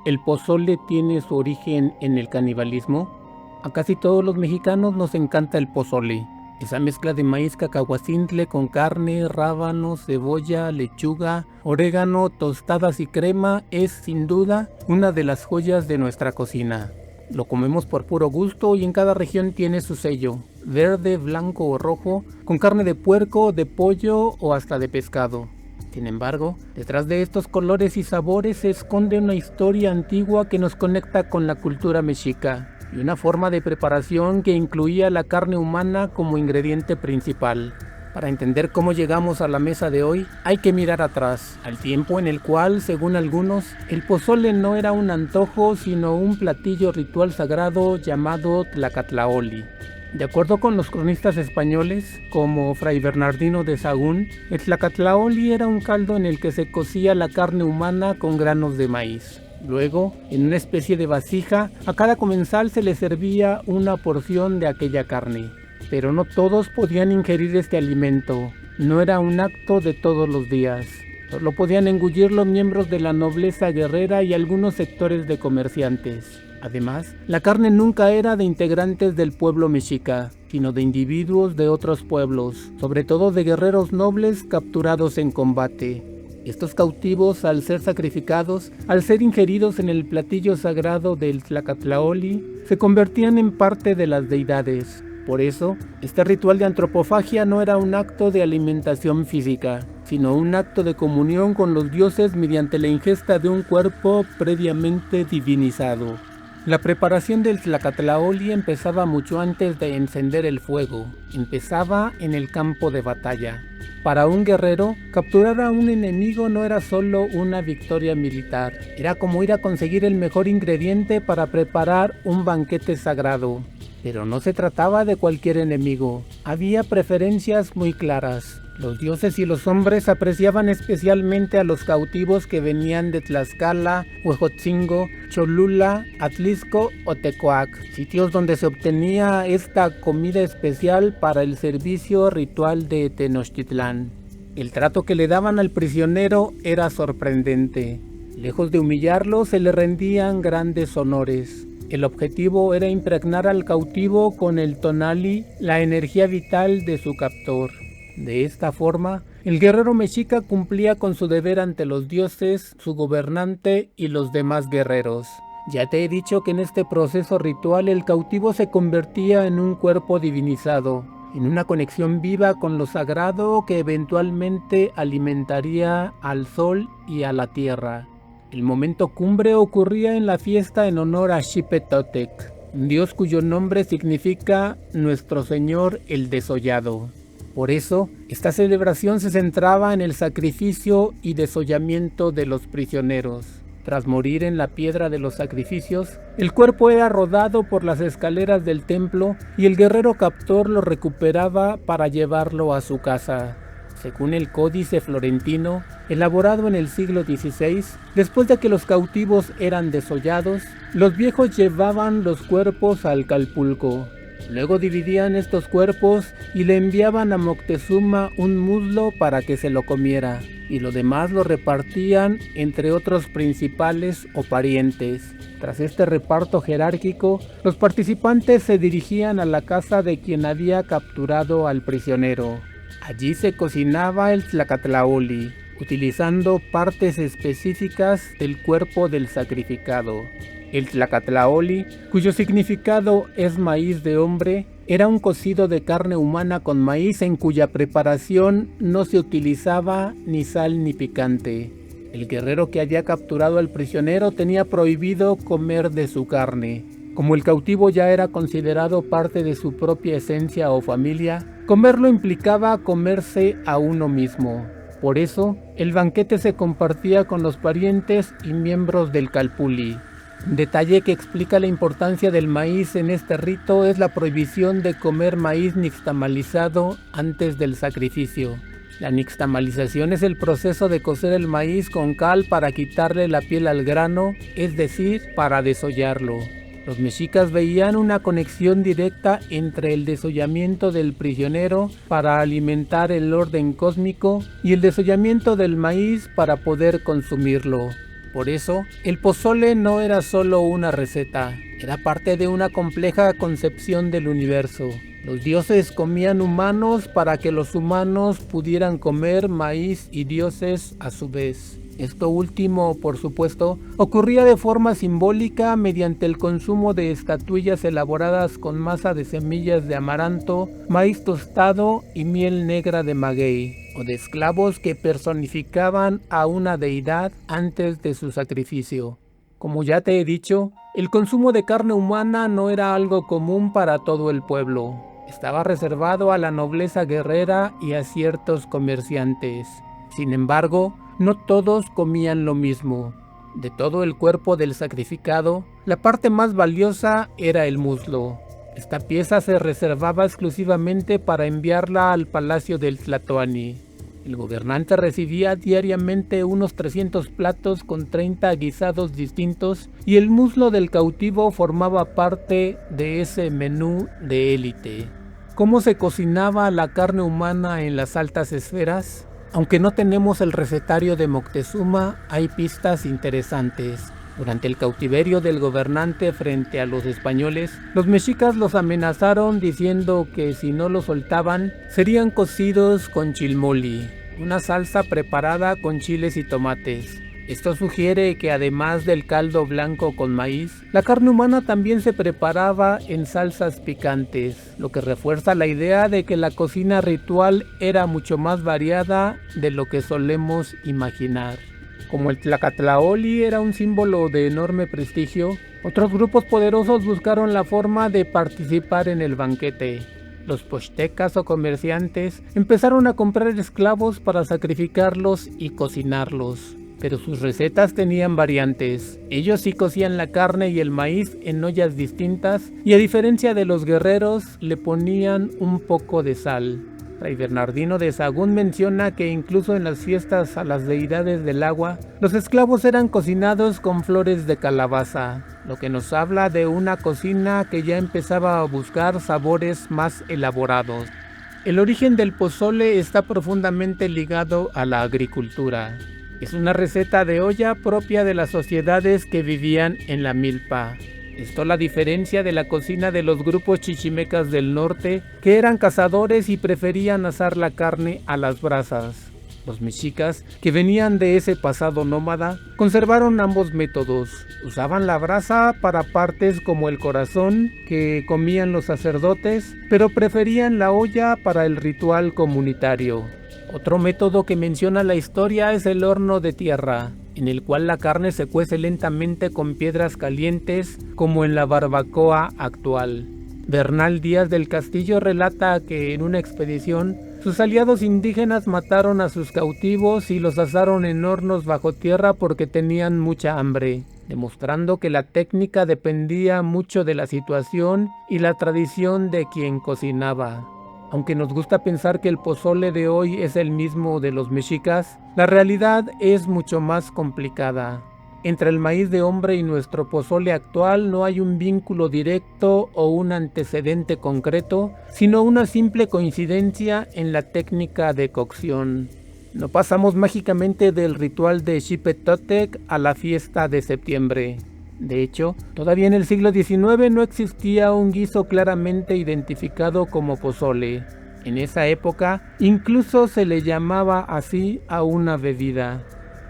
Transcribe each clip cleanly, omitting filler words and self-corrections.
¿El pozole tiene su origen en el canibalismo? A casi todos los mexicanos nos encanta el pozole. Esa mezcla de maíz cacahuacintle con carne, rábanos, cebolla, lechuga, orégano, tostadas y crema es sin duda una de las joyas de nuestra cocina. Lo comemos por puro gusto y en cada región tiene su sello, verde, blanco o rojo, con carne de puerco, de pollo o hasta de pescado. Sin embargo, detrás de estos colores y sabores se esconde una historia antigua que nos conecta con la cultura mexica y una forma de preparación que incluía la carne humana como ingrediente principal. Para entender cómo llegamos a la mesa de hoy, hay que mirar atrás, al tiempo en el cual, según algunos, el pozole no era un antojo, sino un platillo ritual sagrado llamado tlacatlaoli. De acuerdo con los cronistas españoles, como Fray Bernardino de Sahagún, el tlacatlaoli era un caldo en el que se cocía la carne humana con granos de maíz. Luego, en una especie de vasija, a cada comensal se le servía una porción de aquella carne. Pero no todos podían ingerir este alimento, no era un acto de todos los días. Solo podían engullir los miembros de la nobleza guerrera y algunos sectores de comerciantes. Además, la carne nunca era de integrantes del pueblo mexica, sino de individuos de otros pueblos, sobre todo de guerreros nobles capturados en combate. Estos cautivos, al ser sacrificados, al ser ingeridos en el platillo sagrado del tlacatlaoli, se convertían en parte de las deidades. Por eso, este ritual de antropofagia no era un acto de alimentación física, sino un acto de comunión con los dioses mediante la ingesta de un cuerpo previamente divinizado. La preparación del tlacatlaoli empezaba mucho antes de encender el fuego, empezaba en el campo de batalla. Para un guerrero, capturar a un enemigo no era solo una victoria militar, era como ir a conseguir el mejor ingrediente para preparar un banquete sagrado. Pero no se trataba de cualquier enemigo, había preferencias muy claras. Los dioses y los hombres apreciaban especialmente a los cautivos que venían de Tlaxcala, Huejotzingo, Cholula, Atlisco o Tecoac, sitios donde se obtenía esta comida especial para el servicio ritual de Tenochtitlán. El trato que le daban al prisionero era sorprendente. Lejos de humillarlo, se le rendían grandes honores. El objetivo era impregnar al cautivo con el tonali, la energía vital de su captor. De esta forma, el guerrero mexica cumplía con su deber ante los dioses, su gobernante y los demás guerreros. Ya te he dicho que en este proceso ritual el cautivo se convertía en un cuerpo divinizado, en una conexión viva con lo sagrado que eventualmente alimentaría al sol y a la tierra. El momento cumbre ocurría en la fiesta en honor a Xipetotec, un dios cuyo nombre significa Nuestro Señor el Desollado. Por eso, esta celebración se centraba en el sacrificio y desollamiento de los prisioneros. Tras morir en la piedra de los sacrificios, el cuerpo era rodado por las escaleras del templo y el guerrero captor lo recuperaba para llevarlo a su casa. Según el Códice Florentino, elaborado en el siglo XVI, después de que los cautivos eran desollados, los viejos llevaban los cuerpos al Calpulco. Luego dividían estos cuerpos y le enviaban a Moctezuma un muslo para que se lo comiera, y lo demás lo repartían entre otros principales o parientes. Tras este reparto jerárquico, los participantes se dirigían a la casa de quien había capturado al prisionero. Allí se cocinaba el tlacatlaoli, utilizando partes específicas del cuerpo del sacrificado. El tlacatlaoli, cuyo significado es maíz de hombre, era un cocido de carne humana con maíz en cuya preparación no se utilizaba ni sal ni picante. El guerrero que había capturado al prisionero tenía prohibido comer de su carne. Como el cautivo ya era considerado parte de su propia esencia o familia, comerlo implicaba comerse a uno mismo. Por eso, el banquete se compartía con los parientes y miembros del calpulli. Un detalle que explica la importancia del maíz en este rito es la prohibición de comer maíz nixtamalizado antes del sacrificio. La nixtamalización es el proceso de cocer el maíz con cal para quitarle la piel al grano, es decir, para desollarlo. Los mexicas veían una conexión directa entre el desollamiento del prisionero para alimentar el orden cósmico y el desollamiento del maíz para poder consumirlo. Por eso, el pozole no era solo una receta, era parte de una compleja concepción del universo. Los dioses comían humanos para que los humanos pudieran comer maíz y dioses a su vez. Esto último, por supuesto, ocurría de forma simbólica mediante el consumo de estatuillas elaboradas con masa de semillas de amaranto, maíz tostado y miel negra de maguey, o de esclavos que personificaban a una deidad antes de su sacrificio. Como ya te he dicho, el consumo de carne humana no era algo común para todo el pueblo. Estaba reservado a la nobleza guerrera y a ciertos comerciantes. Sin embargo, no todos comían lo mismo. De todo el cuerpo del sacrificado, la parte más valiosa era el muslo. Esta pieza se reservaba exclusivamente para enviarla al palacio del Tlatoani. El gobernante recibía diariamente unos 300 platos con 30 guisados distintos y el muslo del cautivo formaba parte de ese menú de élite. ¿Cómo se cocinaba la carne humana en las altas esferas? Aunque no tenemos el recetario de Moctezuma, hay pistas interesantes. Durante el cautiverio del gobernante frente a los españoles, los mexicas los amenazaron diciendo que si no los soltaban, serían cocidos con chilmoli, una salsa preparada con chiles y tomates. Esto sugiere que además del caldo blanco con maíz, la carne humana también se preparaba en salsas picantes, lo que refuerza la idea de que la cocina ritual era mucho más variada de lo que solemos imaginar. Como el tlacatlaoli era un símbolo de enorme prestigio, otros grupos poderosos buscaron la forma de participar en el banquete. Los pochtecas o comerciantes empezaron a comprar esclavos para sacrificarlos y cocinarlos. Pero sus recetas tenían variantes. Ellos sí cocían la carne y el maíz en ollas distintas y a diferencia de los guerreros le ponían un poco de sal. Fray Bernardino de Sahagún menciona que incluso en las fiestas a las deidades del agua, los esclavos eran cocinados con flores de calabaza, lo que nos habla de una cocina que ya empezaba a buscar sabores más elaborados. El origen del pozole está profundamente ligado a la agricultura. Es una receta de olla propia de las sociedades que vivían en la milpa. Esto la diferencia de la cocina de los grupos chichimecas del norte, que eran cazadores y preferían asar la carne a las brasas. Los mexicas, que venían de ese pasado nómada, conservaron ambos métodos. Usaban la brasa para partes como el corazón, que comían los sacerdotes, pero preferían la olla para el ritual comunitario. Otro método que menciona la historia es el horno de tierra, en el cual la carne se cuece lentamente con piedras calientes, como en la barbacoa actual. Bernal Díaz del Castillo relata que en una expedición, sus aliados indígenas mataron a sus cautivos y los asaron en hornos bajo tierra porque tenían mucha hambre, demostrando que la técnica dependía mucho de la situación y la tradición de quien cocinaba. Aunque nos gusta pensar que el pozole de hoy es el mismo de los mexicas, la realidad es mucho más complicada. Entre el maíz de hombre y nuestro pozole actual no hay un vínculo directo o un antecedente concreto, sino una simple coincidencia en la técnica de cocción. No pasamos mágicamente del ritual de Xipetotec a la fiesta de septiembre. De hecho, todavía en el siglo XIX no existía un guiso claramente identificado como pozole. En esa época, incluso se le llamaba así a una bebida.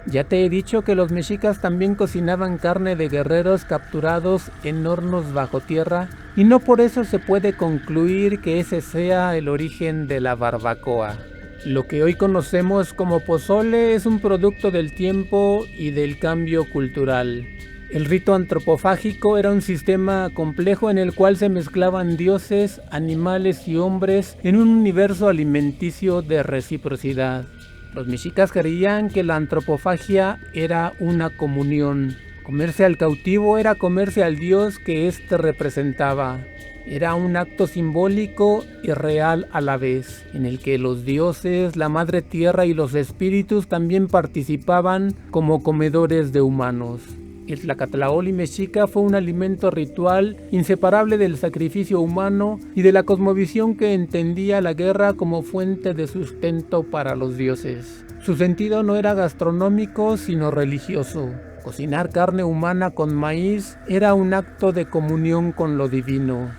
Ya te he dicho que los mexicas también cocinaban carne de guerreros capturados en hornos bajo tierra, y no por eso se puede concluir que ese sea el origen de la barbacoa. Lo que hoy conocemos como pozole es un producto del tiempo y del cambio cultural. El rito antropofágico era un sistema complejo en el cual se mezclaban dioses, animales y hombres en un universo alimenticio de reciprocidad. Los mexicas creían que la antropofagia era una comunión. Comerse al cautivo era comerse al dios que éste representaba. Era un acto simbólico y real a la vez, en el que los dioses, la madre tierra y los espíritus también participaban como comedores de humanos. El tlacatlaoli mexica fue un alimento ritual inseparable del sacrificio humano y de la cosmovisión que entendía la guerra como fuente de sustento para los dioses. Su sentido no era gastronómico, sino religioso. Cocinar carne humana con maíz era un acto de comunión con lo divino.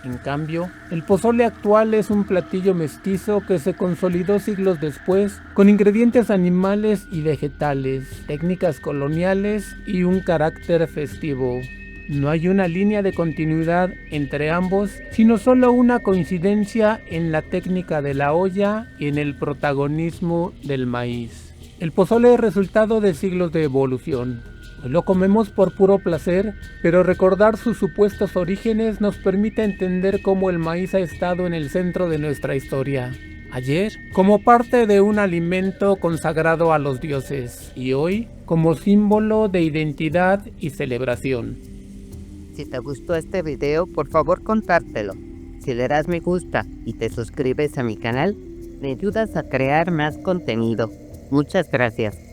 En cambio, el pozole actual es un platillo mestizo que se consolidó siglos después con ingredientes animales y vegetales, técnicas coloniales y un carácter festivo. No hay una línea de continuidad entre ambos, sino solo una coincidencia en la técnica de la olla y en el protagonismo del maíz. El pozole es resultado de siglos de evolución. Hoy lo comemos por puro placer, pero recordar sus supuestos orígenes nos permite entender cómo el maíz ha estado en el centro de nuestra historia. Ayer, como parte de un alimento consagrado a los dioses, y hoy, como símbolo de identidad y celebración. Si te gustó este video, por favor compártelo. Si le das me gusta y te suscribes a mi canal, me ayudas a crear más contenido. Muchas gracias.